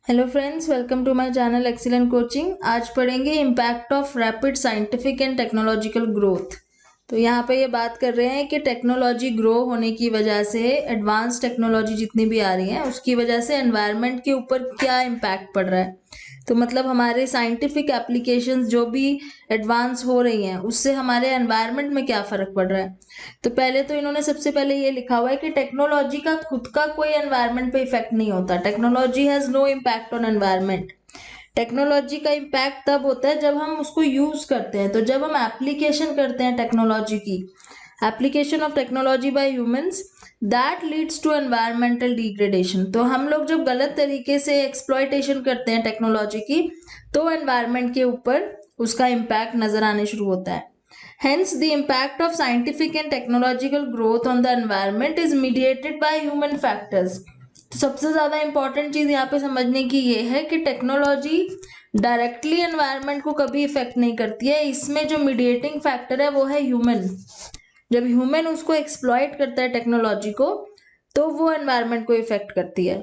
Hello friends, welcome to my channel excellent coaching. आज पढ़ेंगे impact of rapid scientific and technological growth. तो यहाँ पे ये बात कर रहे हैं कि टेक्नोलॉजी ग्रो होने की वजह से, एडवांस टेक्नोलॉजी जितनी भी आ रही है उसकी वजह से एनवायरनमेंट के ऊपर क्या इम्पैक्ट पड़ रहा है। तो मतलब हमारे साइंटिफिक एप्लीकेशंस जो भी एडवांस हो रही हैं उससे हमारे एनवायरनमेंट में क्या फ़र्क पड़ रहा है। तो पहले तो इन्होंने सबसे पहले ये लिखा हुआ है कि टेक्नोलॉजी का खुद का कोई एनवायरनमेंट पे इफेक्ट नहीं होता। Technology has no impact on environment. Technology का इम्पैक्ट तब होता है जब हम उसको यूज करते हैं। तो जब हम एप्लीकेशन करते हैं टेक्नोलॉजी की, application of technology by humans, that leads to environmental degradation. तो हम लोग जब गलत तरीके से एक्सप्लॉयटेशन करते हैं टेक्नोलॉजी की तो एनवायरमेंट के ऊपर उसका इम्पैक्ट नजर आने शुरू होता है। Hence, the impact of scientific and technological growth on the environment is mediated by human factors. तो सबसे ज्यादा इंपॉर्टेंट चीज यहाँ पे समझने की ये है कि टेक्नोलॉजी डायरेक्टली एनवायरनमेंट को कभी इफेक्ट नहीं करती है। इसमें जो मीडिएटिंग फैक्टर है वो है ह्यूमन। जब ह्यूमन उसको एक्सप्लॉइट करता है टेक्नोलॉजी को तो वो एनवायरनमेंट को इफेक्ट करती है।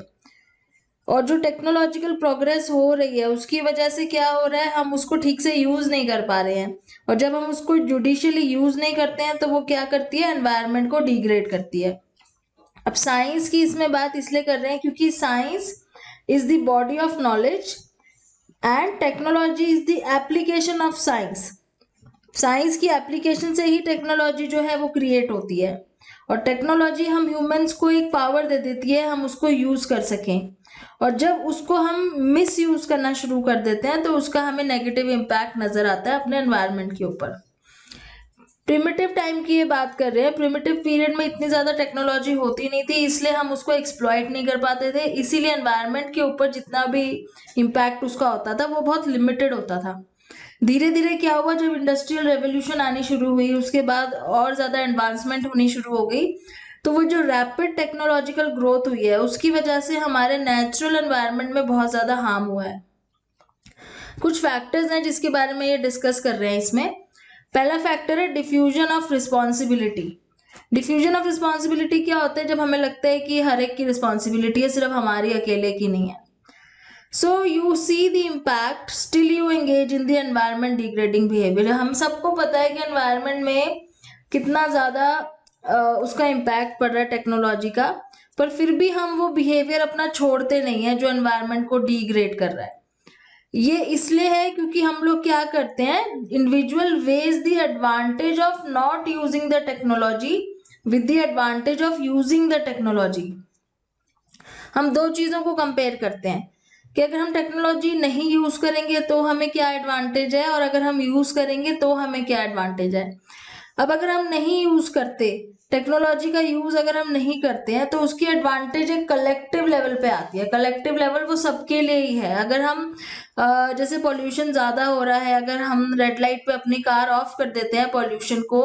और जो टेक्नोलॉजिकल प्रोग्रेस हो रही है उसकी वजह से क्या हो रहा है, हम उसको ठीक से यूज नहीं कर पा रहे हैं। और जब हम उसको जुडिशियली यूज नहीं करते हैं तो वो क्या करती है, एनवायरनमेंट को डिग्रेड करती है। अब साइंस की इसमें बात इसलिए कर रहे हैं क्योंकि science is the body of knowledge and technology is the application of science. Science की एप्लीकेशन से ही टेक्नोलॉजी जो है वो क्रिएट होती है। और टेक्नोलॉजी हम ह्यूमंस को एक पावर दे देती है हम उसको यूज कर सकें। और जब उसको हम मिस यूज करना शुरू कर देते हैं तो उसका हमें नेगेटिव इम्पैक्ट नजर आता है अपने एनवायरनमेंट के ऊपर। प्रिमिटिव टाइम की ये बात कर रहे हैं। प्रिमिटिव पीरियड में इतनी ज्यादा टेक्नोलॉजी होती नहीं थी, इसलिए हम उसको एक्सप्लॉइट नहीं कर पाते थे। इसीलिए एनवायरनमेंट के ऊपर जितना भी इम्पैक्ट उसका होता था वो बहुत लिमिटेड होता था। धीरे धीरे क्या हुआ, जब इंडस्ट्रियल रेवोल्यूशन आनी शुरू हुई उसके बाद और ज्यादा एडवांसमेंट होनी शुरू हो गई। तो वो जो रैपिड टेक्नोलॉजिकल ग्रोथ हुई है उसकी वजह से हमारे नेचुरल एनवायरनमेंट में बहुत ज्यादा हार्म हुआ है। कुछ फैक्टर्स हैं जिसके बारे में ये डिस्कस कर रहे हैं इसमें। पहला फैक्टर है diffusion of responsibility. Diffusion of responsibility क्या होता है, जब हमें लगता है कि हर एक की रिस्पॉन्सिबिलिटी है, सिर्फ हमारी अकेले की नहीं है। So you see the impact, still you engage in the environment degrading behaviour. हम सबको पता है कि एनवायरमेंट में कितना ज्यादा उसका इम्पैक्ट पड़ रहा है टेक्नोलॉजी का, पर फिर भी हम वो बिहेवियर अपना छोड़ते नहीं है जो एनवायरमेंट को डिग्रेड कर रहा है। ये इसलिए है क्योंकि हम लोग क्या करते हैं, individual weighs the advantage of not using the technology with the advantage of using the technology. हम दो चीजों को कंपेयर करते हैं कि अगर हम टेक्नोलॉजी नहीं यूज करेंगे तो हमें क्या एडवांटेज है और अगर हम यूज करेंगे तो हमें क्या एडवांटेज है। अब अगर हम नहीं यूज करते, टेक्नोलॉजी का यूज अगर हम नहीं करते हैं तो उसकी एडवांटेज एक कलेक्टिव लेवल पे आती है। कलेक्टिव लेवल वो सबके लिए ही है। अगर हम जैसे पॉल्यूशन ज्यादा हो रहा है, अगर हम रेड लाइट पे अपनी कार ऑफ कर देते हैं पॉल्यूशन को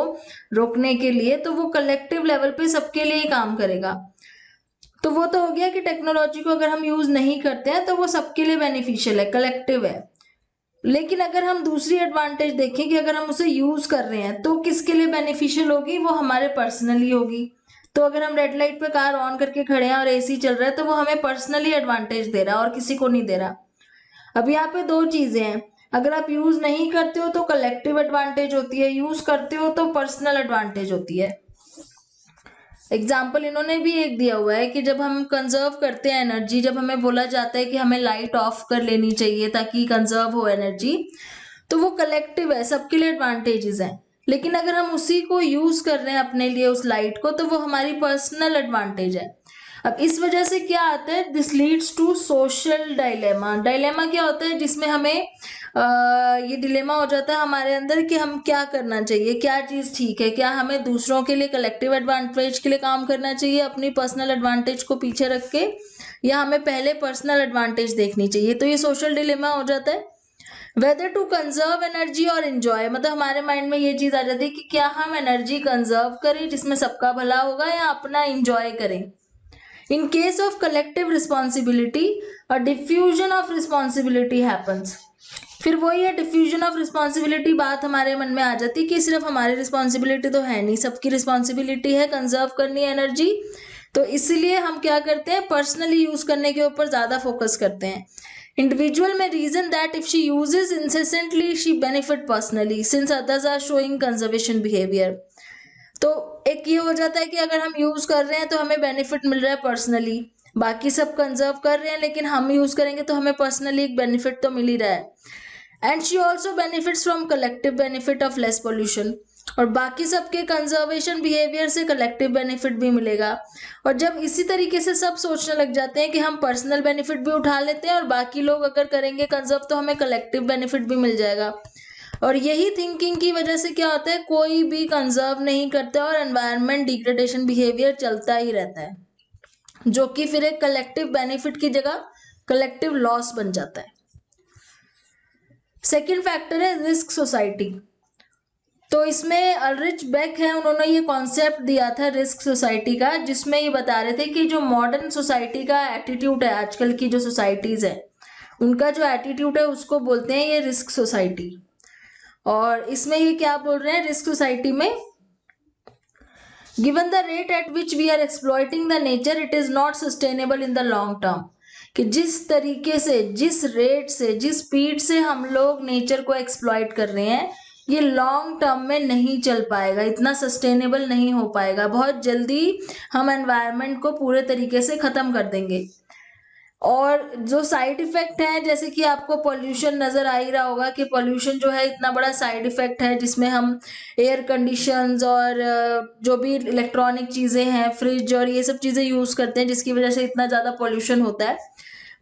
रोकने के लिए, तो वो कलेक्टिव लेवल पे सबके लिए ही काम करेगा। तो वो तो हो गया कि टेक्नोलॉजी को अगर हम यूज नहीं करते हैं तो वो सबके लिए बेनिफिशियल है, कलेक्टिव है। लेकिन अगर हम दूसरी एडवांटेज देखें कि अगर हम उसे यूज कर रहे हैं तो किसके लिए बेनिफिशियल होगी, वो हमारे पर्सनली होगी। तो अगर हम रेड लाइट पे कार ऑन करके खड़े हैं और एसी चल रहा है तो वो हमें पर्सनली एडवांटेज दे रहा है और किसी को नहीं दे रहा। अब यहाँ पे दो चीजें हैं, अगर आप यूज नहीं करते हो तो कलेक्टिव एडवांटेज होती है, यूज करते हो तो पर्सनल एडवांटेज होती है। एग्जाम्पल इन्होंने भी एक दिया हुआ है कि जब हम कंजर्व करते हैं एनर्जी, जब हमें बोला जाता है कि हमें लाइट ऑफ कर लेनी चाहिए ताकि कंजर्व हो एनर्जी, तो वो कलेक्टिव है, सबके लिए एडवांटेजेस हैं। लेकिन अगर हम उसी को यूज कर रहे हैं अपने लिए उस लाइट को, तो वो हमारी पर्सनल एडवांटेज है। अब इस वजह से क्या आता है, this leads to social dilemma. Dilemma क्या होता है, जिसमें हमें ये डिलेमा हो जाता है हमारे अंदर कि हम क्या करना चाहिए, क्या चीज ठीक है, क्या हमें दूसरों के लिए कलेक्टिव एडवांटेज के लिए काम करना चाहिए अपनी पर्सनल एडवांटेज को पीछे रख के, या हमें पहले पर्सनल एडवांटेज देखनी चाहिए। तो ये सोशल डिलेमा हो जाता है। वेदर टू कंजर्व एनर्जी और एंजॉय, मतलब हमारे माइंड में ये चीज आ जाती है कि क्या हम एनर्जी कंजर्व करें जिसमें सबका भला होगा, या अपना एंजॉय करें। In case of collective responsibility a diffusion of responsibility happens. फिर वही है, डिफ्यूजन ऑफ रिस्पॉन्सिबिलिटी बात हमारे मन में आ जाती है कि सिर्फ हमारी रिस्पॉन्सिबिलिटी तो है नहीं, सबकी रिस्पॉन्सिबिलिटी है कंजर्व करनी है एनर्जी। तो इसलिए हम क्या करते हैं, पर्सनली यूज करने के ऊपर ज्यादा फोकस करते हैं। इंडिविजुअल में reason that if she uses incessantly she benefit personally since others are showing conservation behaviour. तो एक ये हो जाता है कि अगर हम यूज कर रहे हैं तो हमें बेनिफिट मिल रहा है पर्सनली, बाकी सब कंजर्व कर रहे हैं लेकिन हम यूज करेंगे तो हमें पर्सनली एक बेनिफिट तो मिल ही रहा है। And she also benefits from collective benefit of less pollution, और बाकी सबके कंजर्वेशन बिहेवियर से कलेक्टिव बेनिफिट भी मिलेगा। और जब इसी तरीके से सब सोचने लग जाते हैं कि हम पर्सनल बेनिफिट भी उठा लेते हैं और बाकी लोग अगर करेंगे कंजर्व तो हमें कलेक्टिव बेनिफिट भी मिल जाएगा। और यही थिंकिंग की वजह से क्या होता है, कोई भी कंजर्व नहीं करता और एनवायरनमेंट डिग्रेडेशन बिहेवियर चलता ही रहता है, जो कि फिर एक कलेक्टिव बेनिफिट की जगह कलेक्टिव लॉस बन जाता है। सेकेंड फैक्टर है रिस्क सोसाइटी। तो इसमें अल्रिच बेक है, उन्होंने ये कॉन्सेप्ट दिया था रिस्क सोसाइटी का, जिसमें ये बता रहे थे कि जो मॉडर्न सोसाइटी का एटीट्यूड है, आजकल की जो सोसाइटीज है उनका जो एटीट्यूड है उसको बोलते हैं ये रिस्क सोसाइटी। और इसमें ये क्या बोल रहे हैं रिस्क सोसाइटी में, given the rate at which we are exploiting the nature it is not sustainable in the long term. कि जिस तरीके से, जिस रेट से, जिस स्पीड से हम लोग नेचर को एक्सप्लॉइट कर रहे हैं ये लॉन्ग टर्म में नहीं चल पाएगा, इतना सस्टेनेबल नहीं हो पाएगा, बहुत जल्दी हम एनवायरनमेंट को पूरे तरीके से खत्म कर देंगे। और जो साइड इफेक्ट है, जैसे कि आपको पॉल्यूशन नजर आ ही रहा होगा कि पॉल्यूशन जो है इतना बड़ा साइड इफेक्ट है, जिसमें हम एयर कंडीशंस और जो भी इलेक्ट्रॉनिक चीजें हैं, फ्रिज और ये सब चीजें यूज करते हैं जिसकी वजह से इतना ज्यादा पॉल्यूशन होता है।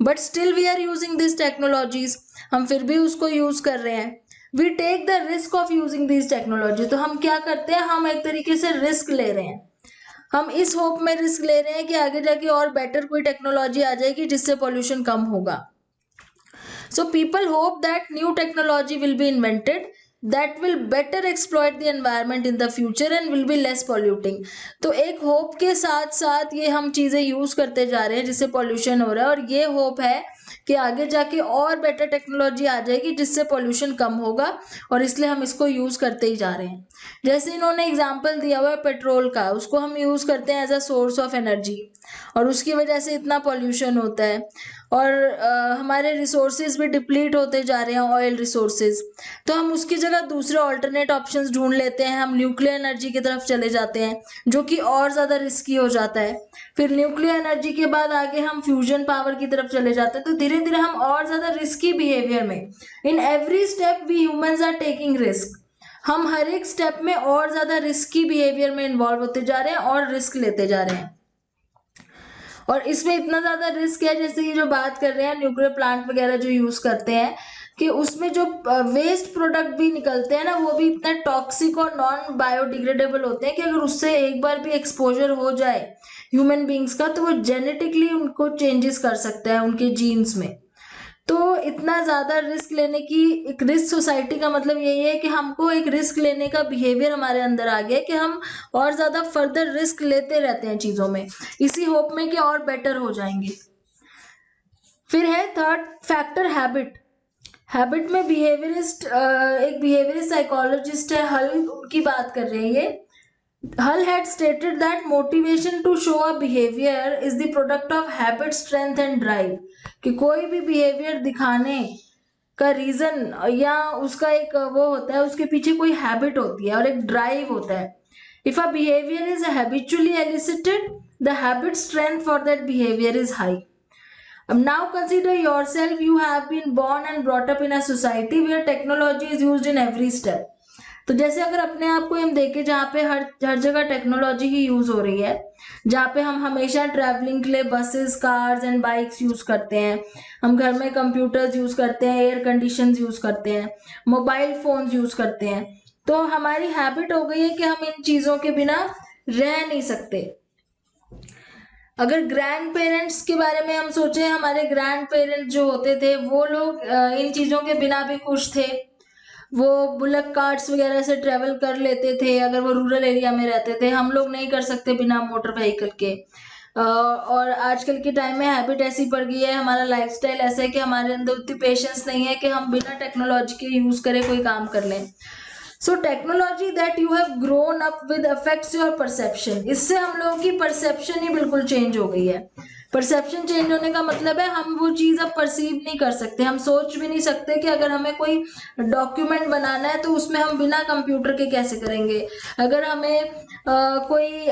But still we are using this technologies, हम फिर भी उसको यूज कर रहे हैं। We take the risk of using this technology, तो हम क्या करते हैं, हम एक तरीके से रिस्क ले रहे हैं। हम इस होप में रिस्क ले रहे हैं कि आगे जाके और बेटर कोई टेक्नोलॉजी आ जाएगी जिससे पॉल्यूशन कम होगा। So people hope that new technology will be invented that will better exploit the environment in the future and will be less polluting। तो एक होप के साथ साथ ये हम चीजें यूज करते जा रहे हैं जिससे पॉल्यूशन हो रहा है, और ये होप है कि आगे जाके और बेटर टेक्नोलॉजी आ जाएगी जिससे पॉल्यूशन कम होगा, और इसलिए हम इसको यूज करते ही जा रहे हैं। जैसे इन्होंने एग्जाम्पल दिया हुआ है पेट्रोल का, उसको हम यूज करते हैं as a source of energy और उसकी वजह से इतना पॉल्यूशन होता है। और हमारे रिसोर्सेज भी डिप्लीट होते जा रहे हैं, ऑयल रिसोर्सेज, तो हम उसकी जगह दूसरे ऑल्टरनेट ऑप्शंस ढूंढ लेते हैं, हम न्यूक्लियर एनर्जी की तरफ चले जाते हैं जो कि और ज़्यादा रिस्की हो जाता है। फिर न्यूक्लियर एनर्जी के बाद आगे हम फ्यूजन पावर की तरफ चले जाते हैं, तो धीरे धीरे हम और ज़्यादा रिस्की बिहेवियर में, in every step we humans are taking risk, हम हर एक स्टेप में और ज़्यादा रिस्की बिहेवियर में इन्वॉल्व होते जा रहे हैं और रिस्क लेते जा रहे हैं। और इसमें इतना ज्यादा रिस्क है, जैसे ये जो बात कर रहे हैं न्यूक्लियर प्लांट वगैरह जो यूज करते हैं, कि उसमें जो वेस्ट प्रोडक्ट भी निकलते हैं ना, वो भी इतने टॉक्सिक और नॉन बायोडिग्रेडेबल होते हैं कि अगर उससे एक बार भी एक्सपोजर हो जाए ह्यूमन बींग्स का, तो वो जेनेटिकली उनको चेंजेस कर सकता है उनके जीन्स में। तो इतना ज्यादा रिस्क लेने की, एक रिस्क सोसाइटी का मतलब यही है कि हमको एक रिस्क लेने का बिहेवियर हमारे अंदर आ गया कि हम और ज्यादा फर्दर रिस्क लेते रहते हैं चीजों में, इसी होप में कि और बेटर हो जाएंगे। फिर है थर्ड फैक्टर हैबिट। हैबिट में बिहेवियरिस्ट, एक बिहेवियरिस्ट साइकोलॉजिस्ट है हल, उनकी बात कर रहे हैं ये। Hull had stated that motivation to show a behavior is the product of habit, strength and drive। कि कोई भी behavior दिखाने का रीजन या उसका एक वो होता है, उसके पीछे कोई हैबिट होती है और एक ड्राइव होता है। If a behavior is habitually elicited, the habit strength for that behavior is high। Now consider yourself, you have been born and brought up in a society where technology is used in every step। तो जैसे अगर अपने आप को हम देखें जहाँ पे हर जगह टेक्नोलॉजी ही यूज हो रही है, जहाँ पे हम हमेशा ट्रैवलिंग के लिए buses, cars and bikes use करते हैं, हम घर में कंप्यूटर्स यूज करते हैं, एयर कंडीशंस यूज करते हैं, मोबाइल फोन्स यूज करते हैं, तो हमारी हैबिट हो गई है कि हम इन चीजों के बिना रह नहीं सकते। अगर ग्रैंड पेरेंट्स के बारे में हम सोचें, हमारे ग्रैंड पेरेंट्स जो होते थे वो लोग इन चीजों के बिना भी खुश थे, वो बुलक कार्ट्स वगैरह से ट्रेवल कर लेते थे अगर वो रूरल एरिया में रहते थे, हम लोग नहीं कर सकते बिना मोटर व्हीकल के। और आजकल के टाइम में हैबिट ऐसी पड़ गई है, हमारा लाइफस्टाइल ऐसा है कि हमारे अंदर उतनी पेशेंस नहीं है कि हम बिना टेक्नोलॉजी के यूज करें कोई काम कर लें। So technology that you have grown up with affects your perception. इससे हम लोगों की परसेप्शन ही बिल्कुल चेंज हो गई है। परसेप्शन चेंज होने का मतलब है हम वो चीज अब परसीव नहीं कर सकते, हम सोच भी नहीं सकते कि अगर हमें कोई डॉक्यूमेंट बनाना है तो उसमें हम बिना कंप्यूटर के कैसे करेंगे, अगर हमें कोई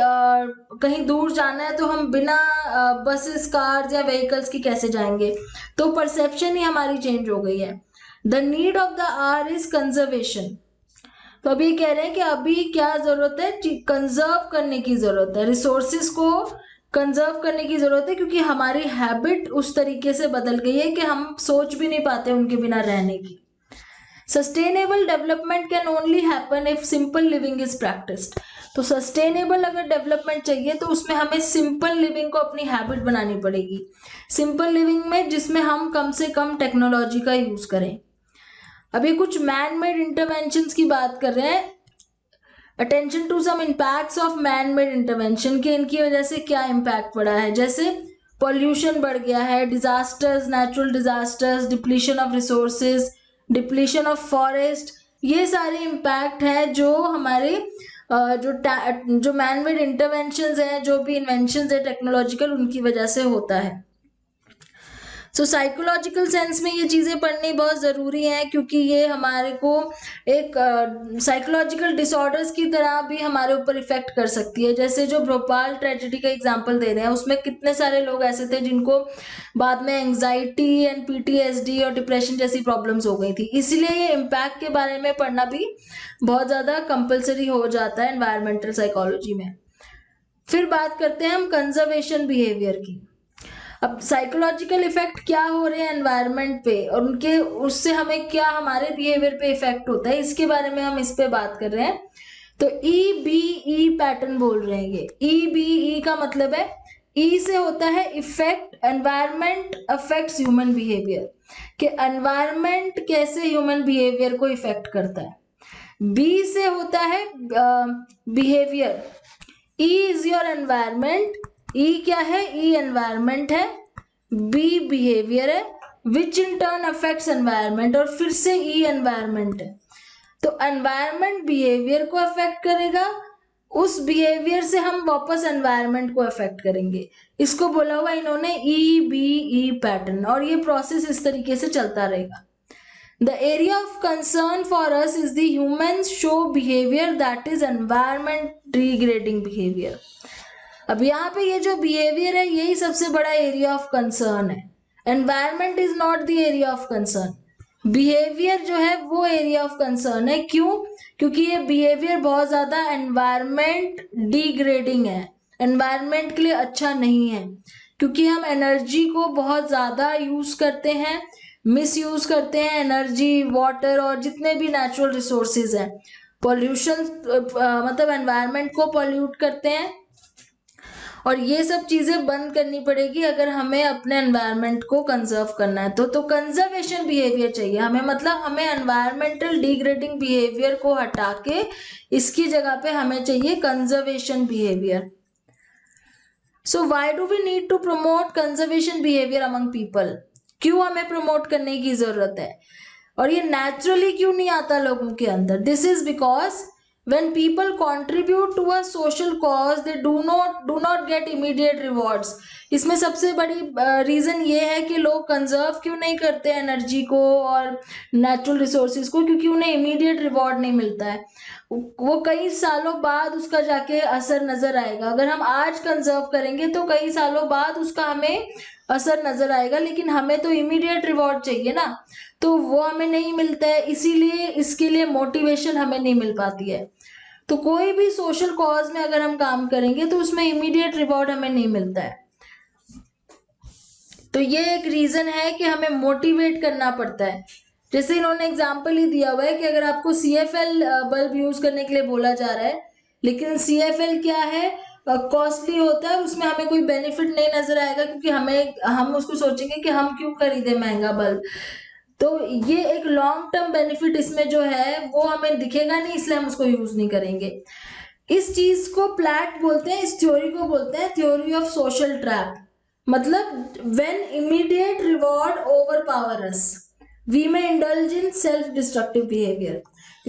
कहीं दूर जाना है तो हम बिना बसेस, कार्स या व्हीकल्स की कैसे जाएंगे। तो परसेप्शन ही हमारी चेंज हो गई है। The need of the our is conservation. तो अभी कह रहे हैं कि अभी क्या जरूरत है, कंजर्व करने की जरूरत है, रिसोर्सेज को कंजर्व करने की जरूरत है, क्योंकि हमारी हैबिट उस तरीके से बदल गई है कि हम सोच भी नहीं पाते उनके बिना रहने की। Sustainable development can only happen if simple living is practised. तो सस्टेनेबल अगर डेवलपमेंट चाहिए तो उसमें हमें सिंपल लिविंग को अपनी हैबिट बनानी पड़ेगी। सिंपल लिविंग में जिसमें हम कम से कम टेक्नोलॉजी का यूज करें। अभी कुछ मैन मेड इंटरवेंशंस की बात कर रहे हैं। Attention to some impacts of man made intervention, के इनकी वजह से क्या इम्पैक्ट पड़ा है। जैसे पॉल्यूशन बढ़ गया है, disasters, natural disasters, depletion of resources, depletion of forest, ये सारे इम्पैक्ट हैं जो हमारे जो मैन मेड इंटरवेंशंस हैं, जो भी इन्वेंशंस है टेक्नोलॉजिकल, उनकी वजह से होता है। सो साइकोलॉजिकल सेंस में ये चीज़ें पढ़नी बहुत ज़रूरी है, क्योंकि ये हमारे को एक साइकोलॉजिकल डिसऑर्डर्स की तरह भी हमारे ऊपर इफेक्ट कर सकती है। जैसे जो भोपाल ट्रेजेडी का एग्जांपल दे रहे हैं, उसमें कितने सारे लोग ऐसे थे जिनको बाद में एंग्जाइटी एंड पीटीएसडी और डिप्रेशन जैसी प्रॉब्लम्स हो गई थी। इसलिए ये इम्पैक्ट के बारे में पढ़ना भी बहुत ज़्यादा कंपल्सरी हो जाता है एनवायरमेंटल साइकोलॉजी में। फिर बात करते हैं हम कंजर्वेशन बिहेवियर की। अब साइकोलॉजिकल इफेक्ट क्या हो रहे हैं एनवायरनमेंट पे और उनके उससे हमें क्या हमारे बिहेवियर पे इफेक्ट होता है, इसके बारे में हम इस पे बात कर रहे हैं। तो EBE पैटर्न बोल रहे हैं ये। EBE का मतलब है, E से होता है effect, environment affects human behaviour, कि एनवायरनमेंट कैसे ह्यूमन बिहेवियर को इफेक्ट करता है। B से होता है behaviour. E is your environment, E क्या है, E एनवायरनमेंट है, B बिहेवियर है, विच इन टर्न अफेक्ट्स एनवायरनमेंट, और फिर से E एनवायरनमेंट है। तो एनवायरनमेंट बिहेवियर को अफेक्ट करेगा, उस बिहेवियर से हम वापस एनवायरनमेंट को अफेक्ट करेंगे। इसको बोला हुआ इन्होंने EBE पैटर्न, और ये प्रोसेस इस तरीके से चलता रहेगा। The area of concern for us is the humans show behavior that is environment degrading behavior. अब यहाँ पे ये जो बिहेवियर है यही सबसे बड़ा एरिया ऑफ कंसर्न है। Environment is not the area of concern, behaviour जो है वो एरिया ऑफ कंसर्न है। क्यों? क्योंकि ये बिहेवियर बहुत ज्यादा एनवायरनमेंट डिग्रेडिंग है, एनवायरनमेंट के लिए अच्छा नहीं है, क्योंकि हम एनर्जी को बहुत ज्यादा यूज करते हैं, मिस यूज करते हैं एनर्जी, वाटर और जितने भी नेचुरल रिसोर्सेज हैं। पॉल्यूशन मतलब एनवायरनमेंट को पॉल्यूट करते हैं, और ये सब चीजें बंद करनी पड़ेगी अगर हमें अपने एनवायरनमेंट को कंजर्व करना है। तो कंजर्वेशन बिहेवियर चाहिए हमें, मतलब हमें एनवायरमेंटल डिग्रेडिंग बिहेवियर को हटा के इसकी जगह पे हमें चाहिए conservation behaviour. So why do we need to promote conservation behaviour among people? क्यों हमें प्रमोट करने की जरूरत है, और ये नेचुरली क्यों नहीं आता लोगों के अंदर? This is because when people contribute to a social cause they do not get immediate rewards. इसमें सबसे बड़ी रीजन ये है कि लोग कंजर्व क्यों नहीं करते एनर्जी को और नेचुरल रिसोर्सेज को, क्योंकि उन्हें इमीडिएट रिवॉर्ड नहीं मिलता है। वो कई सालों बाद उसका जाके असर नजर आएगा। अगर हम आज कंजर्व करेंगे तो कई सालों बाद उसका हमें असर नजर आएगा, लेकिन हमें तो इमीडिएट रिवॉर्ड चाहिए ना, तो वो हमें नहीं मिलता है, इसीलिए इसके लिए मोटिवेशन हमें नहीं मिल पाती है। तो कोई भी सोशल कॉज में अगर हम काम करेंगे तो उसमें इमीडिएट रिवॉर्ड हमें नहीं मिलता है। तो ये एक रीजन है कि हमें मोटिवेट करना पड़ता है। जैसे इन्होंने एग्जांपल ही दिया हुआ है कि अगर आपको CFL बल्ब यूज करने के लिए बोला जा रहा है, लेकिन CFL क्या है, कॉस्टली होता है, उसमें हमें कोई बेनिफिट नहीं नजर आएगा, क्योंकि हम उसको सोचेंगे कि हम क्यों खरीदे महंगा बल्ब। तो ये एक लॉन्ग टर्म बेनिफिट इसमें जो है वो हमें दिखेगा नहीं, इसलिए हम उसको यूज नहीं करेंगे। इस चीज को प्लैट बोलते हैं, इस थ्योरी को बोलते हैं थ्योरी ऑफ सोशल ट्रैप। मतलब when immediate reward overpower us, we may indulge in self destructive behaviour,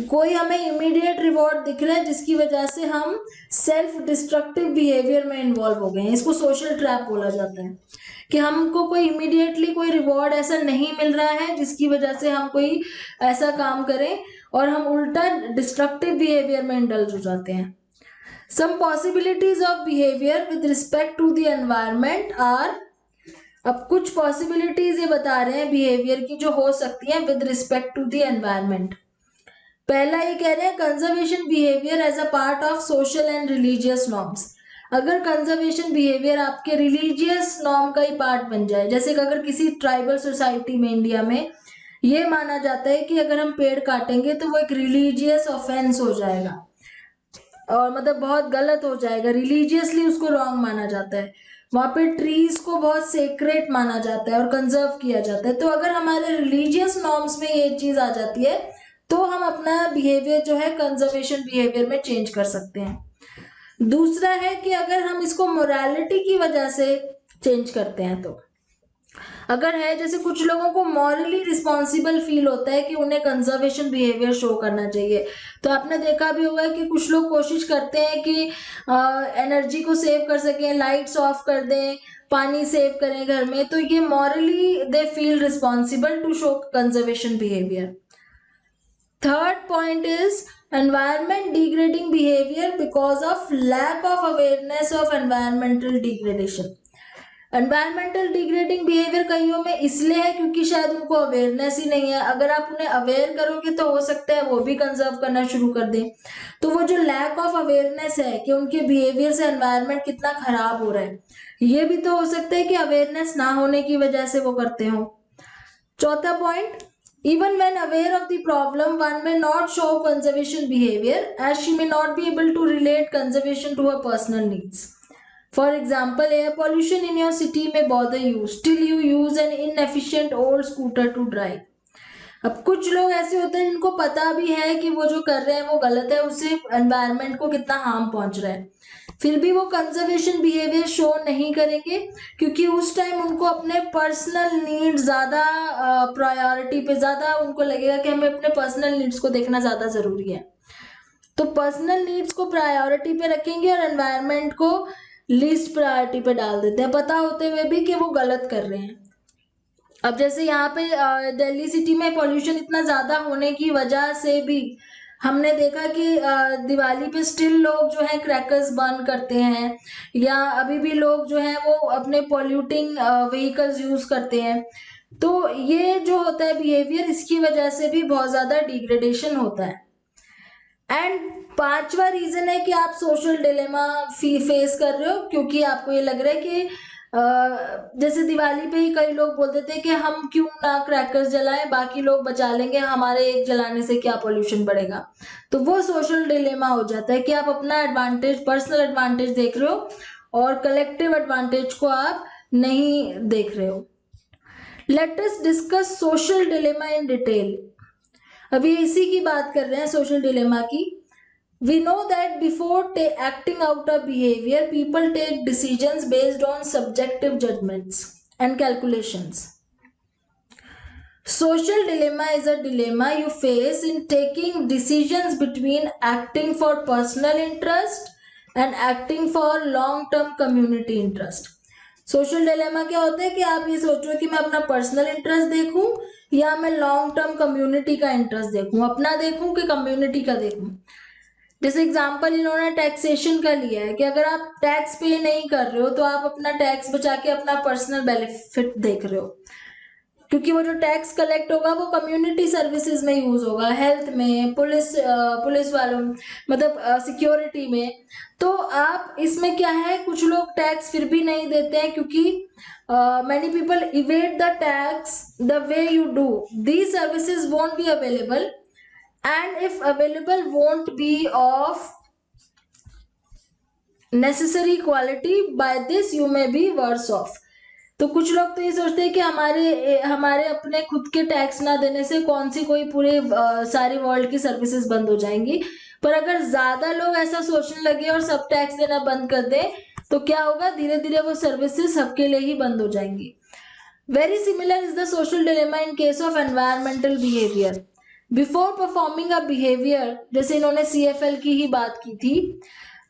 कोई हमें इमीडिएट रिवॉर्ड दिख रहा है जिसकी वजह से हम सेल्फ डिस्ट्रक्टिव बिहेवियर में इन्वॉल्व हो गए हैं। इसको सोशल ट्रैप बोला जाता है कि हमको कोई इमीडिएटली कोई रिवॉर्ड ऐसा नहीं मिल रहा है जिसकी वजह से हम कोई ऐसा काम करें और हम उल्टा डिस्ट्रक्टिव बिहेवियर में इंडल्ज हो जाते हैं। Some possibilities of behaviour with respect to the environment are, अब कुछ पॉसिबिलिटीज ये बता रहे हैं बिहेवियर की जो हो सकती है with respect to the environment. पहला ये कह रहे हैं conservation behaviour as a part of social and religious norms. अगर कंजर्वेशन बिहेवियर आपके रिलीजियस नॉर्म का ही पार्ट बन जाए, जैसे कि अगर किसी ट्राइबल सोसाइटी में इंडिया में ये माना जाता है कि अगर हम पेड़ काटेंगे तो वो एक रिलीजियस ऑफेंस हो जाएगा और मतलब बहुत गलत हो जाएगा, रिलीजियसली उसको रॉन्ग माना जाता है। वहां पे ट्रीज को बहुत सेक्रेट माना जाता है और कंजर्व किया जाता है। तो अगर हमारे रिलीजियस नॉर्म्स में ये चीज आ जाती है तो हम अपना बिहेवियर जो है कंजर्वेशन बिहेवियर में चेंज कर सकते हैं। दूसरा है कि अगर हम इसको मोरालिटी की वजह से चेंज करते हैं, तो अगर है जैसे कुछ लोगों को मॉरली रिस्पॉन्सिबल फील होता है कि उन्हें कंजर्वेशन बिहेवियर शो करना चाहिए, तो आपने देखा भी होगा कि कुछ लोग कोशिश करते हैं कि एनर्जी को सेव कर सकें, लाइट्स ऑफ कर दें, पानी सेव करें घर में, तो ये morally they feel responsible to show conservation behaviour. Third point is environment degrading behavior because of lack of awareness of environmental degradation. Environmental degrading behaviour कईयों में इसलिए है क्योंकि शायद उनको अवेयरनेस ही नहीं है। अगर आप उन्हें अवेयर करोगे तो हो सकता है वो भी कंजर्व करना शुरू कर दें। तो वो जो लैक ऑफ अवेयरनेस है कि उनके बिहेवियर से एनवायरमेंट कितना खराब हो रहा है, ये भी तो हो सकता है कि अवेयरनेस ना होने की वजह से वो करते हो। चौथा point, even when aware of the problem, one may not show conservation behavior as she may not be able to relate conservation to her personal needs. For example, air pollution in your city may bother you, still you use an inefficient old scooter to drive. अब कुछ लोग ऐसे होते हैं जिनको पता भी है कि वो जो कर रहे हैं वो गलत है, उससे एनवायरनमेंट को कितना हार्म पहुंच रहा है, फिर भी वो कंजर्वेशन बिहेवियर शो नहीं करेंगे क्योंकि उस टाइम उनको अपने पर्सनल नीड्स ज्यादा प्रायोरिटी पे, ज्यादा उनको लगेगा कि हमें अपने पर्सनल नीड्स को देखना ज्यादा जरूरी है। तो पर्सनल नीड्स को प्रायोरिटी पे रखेंगे और एनवायरनमेंट को लीस्ट प्रायोरिटी पे डाल देते हैं, पता होते हुए भी कि वो गलत कर रहे हैं। अब जैसे यहाँ पे दिल्ली सिटी में पॉल्यूशन इतना ज्यादा होने की वजह से भी हमने देखा कि दिवाली पे स्टिल लोग जो है क्रैकर्स बर्न करते हैं, या अभी भी लोग जो है वो अपने पॉल्यूटिंग व्हीकल्स यूज करते हैं। तो ये जो होता है बिहेवियर, इसकी वजह से भी बहुत ज्यादा डिग्रेडेशन होता है। एंड पांचवा रीजन है कि आप सोशल डिलेमा फेस कर रहे हो क्योंकि आपको ये लग रहा है कि जैसे दिवाली पे ही कई लोग बोल देते हैं कि हम क्यों ना क्रैकर्स जलाएं, बाकी लोग बचा लेंगे, हमारे एक जलाने से क्या पोल्यूशन बढ़ेगा। तो वो सोशल डिलेमा हो जाता है कि आप अपना एडवांटेज, पर्सनल एडवांटेज देख रहे हो और कलेक्टिव एडवांटेज को आप नहीं देख रहे हो। Let us discuss social dilemma in detail. अभी इसी की बात कर रहे हैं, सोशल डिलेमा की। We know that before acting out a behavior, people take decisions based on subjective judgments and calculations. Social dilemma is a dilemma you face in taking decisions between acting for personal interest and acting for long-term community interest. Social dilemma क्या होता है कि आप ये सोचो कि मैं अपना पर्सनल इंटरेस्ट देखूं या मैं लॉन्ग टर्म कम्युनिटी का इंटरेस्ट देखूं, अपना देखूं कि कम्युनिटी का देखूं। जैसे एग्जाम्पल इन्होंने टैक्सेशन का लिया है कि अगर आप टैक्स पे नहीं कर रहे हो तो आप अपना टैक्स बचा के अपना पर्सनल बेनिफिट देख रहे हो, क्योंकि वो जो टैक्स कलेक्ट होगा वो कम्युनिटी सर्विसेज में यूज होगा, हेल्थ में, पुलिस वालों, मतलब सिक्योरिटी में। तो आप इसमें क्या है, कुछ लोग टैक्स फिर भी नहीं देते हैं क्योंकि many people evade the tax the way you do. These services won't be available, and if available won't be of necessary quality. By this you may be worse off. तो कुछ लोग तो ये सोचते हैं कि हमारे अपने खुद के टैक्स ना देने से कौन सी कोई पूरे सारी वर्ल्ड की सर्विसेज बंद हो जाएंगी। पर अगर ज्यादा लोग ऐसा सोचने लगे और सब टैक्स देना बंद कर दे तो क्या होगा, धीरे धीरे वो सर्विसेज सबके लिए ही बंद हो जाएंगी। Very similar is the social dilemma in case of environmental behavior. Before performing a behaviour, जैसे इन्होंने CFL की ही बात की थी,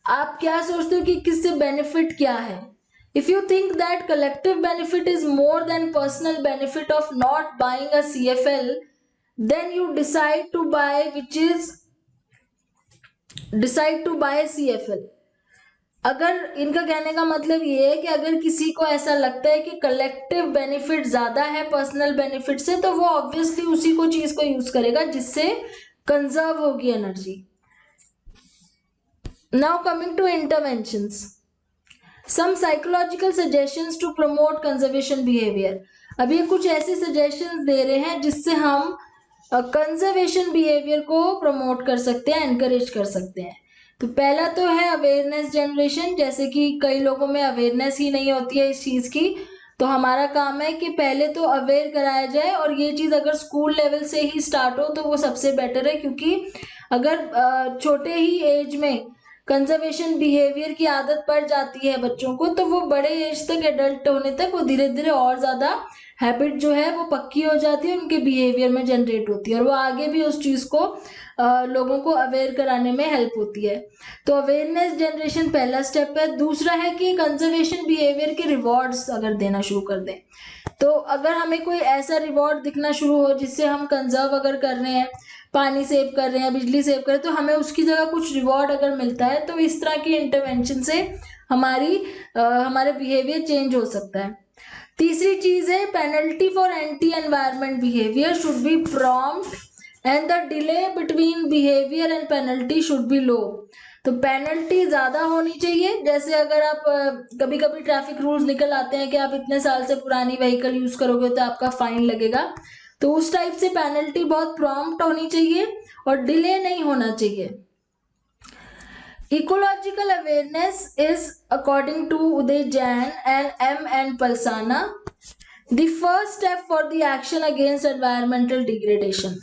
आप क्या सोचते हो कि किससे बेनिफिट क्या है? If you think that collective benefit is more than personal benefit of not buying a CFL, then you decide to buy CFL. अगर इनका कहने का मतलब ये है कि अगर किसी को ऐसा लगता है कि कलेक्टिव बेनिफिट ज्यादा है पर्सनल बेनिफिट से, तो वो ऑब्वियसली उसी को चीज को यूज करेगा जिससे कंजर्व होगी energy. Now coming to interventions, some psychological suggestions to promote conservation behaviour. अब ये कुछ ऐसे सजेशंस दे रहे हैं जिससे हम कंजर्वेशन बिहेवियर को प्रमोट कर सकते हैं, एनकरेज कर सकते हैं. तो पहला तो है अवेयरनेस जनरेशन. जैसे कि कई लोगों में अवेयरनेस ही नहीं होती है इस चीज की, तो हमारा काम है कि पहले तो अवेयर कराया जाए, और ये चीज अगर स्कूल लेवल से ही स्टार्ट हो तो वो सबसे बेटर है, क्योंकि अगर छोटे ही एज में कंजर्वेशन बिहेवियर की आदत पड़ जाती है बच्चों को, तो वो बड़े एज तक, एडल्ट होने तक वो धीरे धीरे और ज्यादा हैबिट जो है वो पक्की हो जाती है, उनके बिहेवियर में जनरेट होती है, और वो आगे भी उस चीज को लोगों को अवेयर कराने में हेल्प होती है. तो अवेयरनेस जनरेशन पहला स्टेप है. दूसरा है कि कंजर्वेशन बिहेवियर के रिवॉर्ड्स अगर देना शुरू कर दें, तो अगर हमें कोई ऐसा रिवॉर्ड दिखना शुरू हो जिससे हम कंजर्व अगर कर रहे हैं, पानी सेव कर रहे हैं, बिजली सेव कर रहे हैं, तो हमें उसकी जगह कुछ रिवॉर्ड अगर मिलता है, तो इस तरह की इंटरवेंशन से हमारे बिहेवियर चेंज हो सकता है. तीसरी चीज है penalty for anti environment behaviour should be prompt and the delay between behaviour and penalty should be low. तो पेनल्टी ज्यादा होनी चाहिए. जैसे अगर आप कभी कभी ट्रैफिक रूल्स निकल आते हैं कि आप इतने साल से पुरानी व्हीकल यूज करोगे तो आपका फाइन लगेगा, तो उस टाइप से पेनल्टी बहुत प्रॉम्प्ट होनी चाहिए और डिले नहीं होना चाहिए. Ecological awareness is, according to Uday Jain and M. Palsana, the first step for the action against environmental degradation.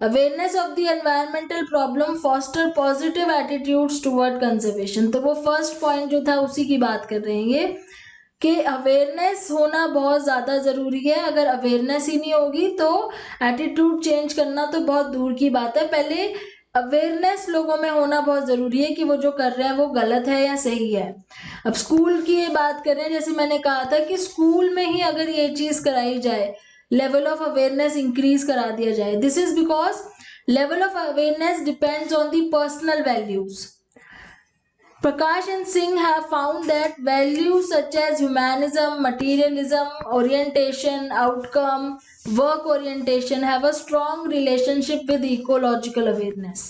Awareness of the environmental problem foster positive attitudes toward conservation. तो वो first point जो था उसी की बात कर रहे हैं ये, कि अवेयरनेस होना बहुत ज़्यादा ज़रूरी है. अगर अवेयरनेस ही नहीं होगी तो एटीट्यूड चेंज करना तो बहुत दूर की बात है. पहले अवेयरनेस लोगों में होना बहुत ज़रूरी है कि वो जो कर रहे हैं वो गलत है या सही है. अब स्कूल की ये बात करें, जैसे मैंने कहा था कि स्कूल में ही अगर ये चीज़ कराई जाए, लेवल ऑफ अवेयरनेस इंक्रीज करा दिया जाए. This is because level of awareness depends on the personal values. Prakash and Singh have found that values such as humanism, materialism, orientation, outcome, work orientation have a strong relationship with ecological awareness.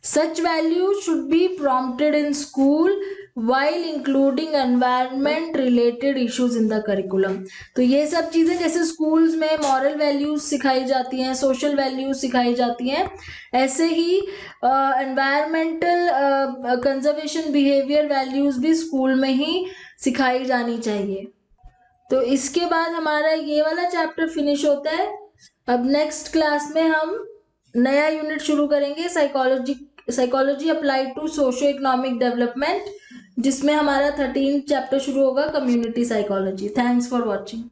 Such values should be prompted in school while including environment related issues in the curriculum. तो ये सब चीज़ें जैसे schools में moral values सिखाई जाती हैं, social values सिखाई जाती हैं, ऐसे ही एनवायरमेंटल कंजर्वेशन बिहेवियर वैल्यूज भी स्कूल में ही सिखाई जानी चाहिए. तो इसके बाद हमारा ये वाला चैप्टर फिनिश होता है. अब नेक्स्ट क्लास में हम नया यूनिट शुरू करेंगे, psychology applied to socio economic development, जिसमें हमारा 13 चैप्टर शुरू होगा, community psychology. Thanks for watching.